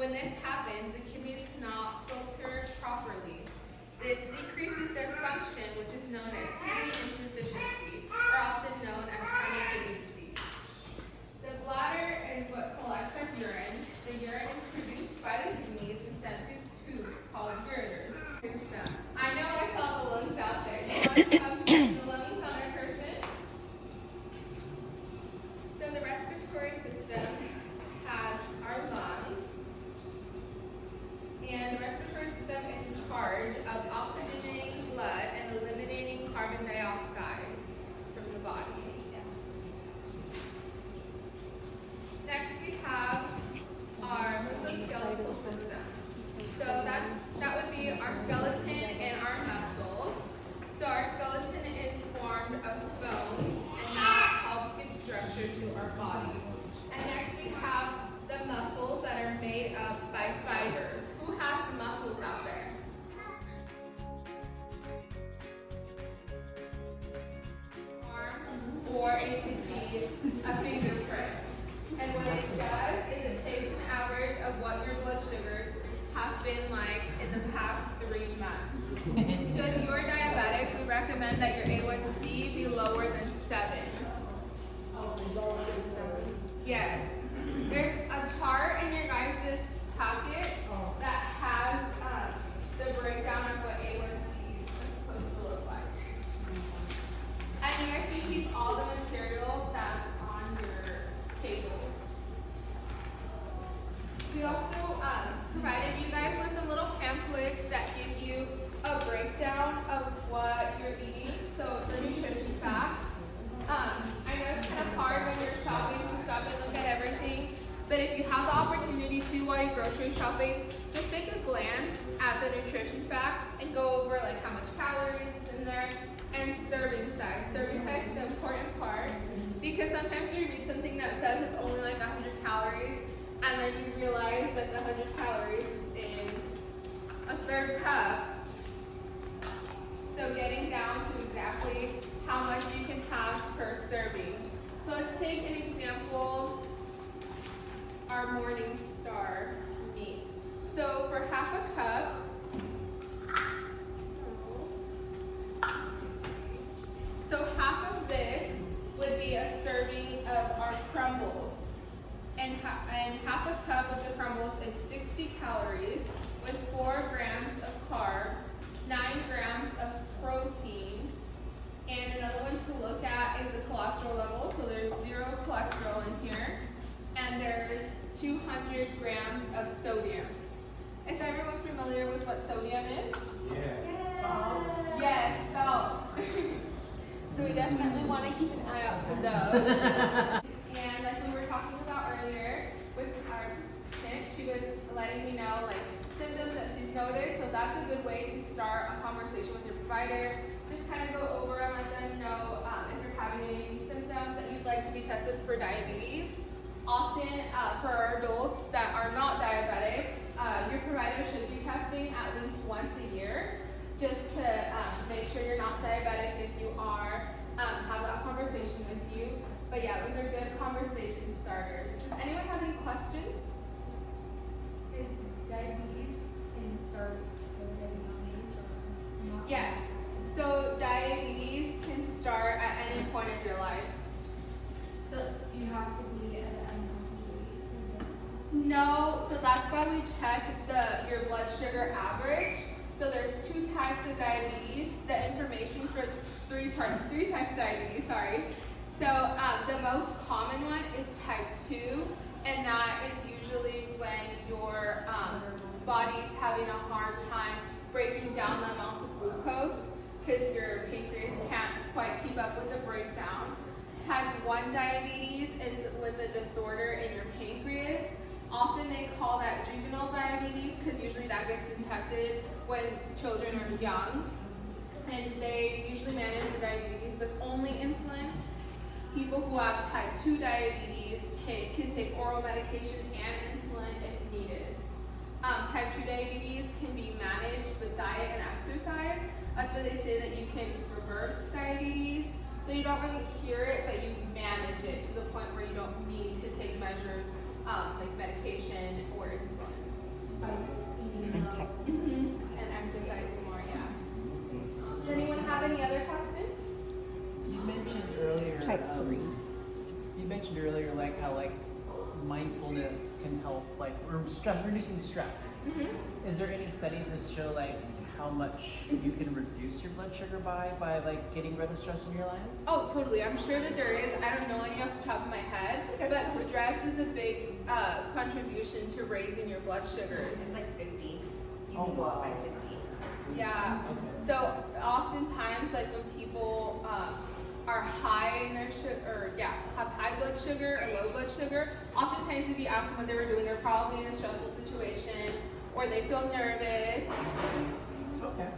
When this happens, the kidneys cannot filter properly. This decreases their function, which is known as kidney insufficiency, or often known as chronic kidney disease. The bladder is what collects our urine. The urine is produced by the kidneys and sent through tubes called ureters. I know I saw the lungs out there. Do you want to come to the lungs on our person? So the respiratory system has our lungs, and the respiratory system is in charge of oxygenating blood and eliminating carbon dioxide from the body. Next we have our musculoskeletal system. So that would be our skeleton and our muscles. So our skeleton is formed of bones, and that helps give structure to our body. And next we have the muscles that are made up by fibers. Who has the muscles out there? Arm, or it could be a fingerprint. And what it does is it takes an average of what your blood sugars have been like in the past 3 months. So if you're diabetic, we recommend that your A1C be lower than 7. Yes. There's a chart in your guys' packet that has the breakdown of what A1Cs are supposed to look like. And you guys can keep all the material that's on your tables. We also provided you guys with some little pamphlets that give you a breakdown of what you're eating, so the nutrition facts. I know it's kind of hard when you're shopping to stop and look at everything, but if you have the opportunity to while you're grocery shopping, just take a glance at the nutrition facts and go over like how much calories is in there and serving size. Serving size is the important part because sometimes you read something that says it's only like 100 calories and then you realize that the 100 calories is in a third cup. So getting down to exactly how much you can have per serving. So let's take an example, our Morning Star meat. So for half a cup, so half of this would be a serving of our crumbles. And half a cup of the crumbles is 60 calories with 4 grams of carbs, 9 grams of protein, and another one to look at is the cholesterol level. So there's 0 cholesterol in here, and there's 200 grams of sodium. Is everyone familiar with what sodium is? Yeah. Salt. Yes, salt. So we definitely want to keep an eye out for those. And like we were talking about earlier with our participant, she was letting me know like symptoms that she's noticed. So that's a good way to start a conversation with your provider. Just kind of go over and let them know if you're having any of these symptoms that you'd like to be tested for diabetes. Often for our adults that are not diabetic, your provider should be testing at least once a year just to make sure you're not diabetic. If you are, have that conversation with you. But yeah, those are good conversation starters. Does anyone have any questions? Is diabetes can start at any age or not? Yes. So diabetes can start at any point in your life. So do you have to be at an unhealthy weight? No, so that's why we check your blood sugar average. So there's 2 types of diabetes. The information for 3 types of diabetes, sorry. So the most common one is type 2, and that is usually when your body's having a hard time breaking down the amounts of glucose because your pancreas can't quite keep up with the breakdown. Type 1 diabetes is with a disorder in your pancreas. Often they call that juvenile diabetes because usually that gets detected when children are young. And they usually manage the diabetes with only insulin. People who have type 2 diabetes can take oral medication and insulin if needed. Type 2 diabetes can be managed with diet and exercise. That's why they say that you can reverse diabetes. So you don't really cure it, but you manage it to the point where you don't need to take measures like medication or insulin. by eating And out. tech. And exercising more, yeah. Does anyone have any other questions? You mentioned earlier. Type 3. You mentioned earlier, like how like mindfulness can help, like reducing stress. Is there any studies that show like how much you can reduce your blood sugar by like getting rid of stress in your life? Oh, totally. I'm sure that there is. I don't know any off the top of my head, but stress is a big contribution to raising your blood sugars. It's like 50. You Oh, can go up by wow. 50. Yeah. Okay. So oftentimes, like when people are high in their sugar, have high blood sugar or low blood sugar, oftentimes if you ask them what they were doing, they're probably in a stressful situation or they feel nervous. Okay.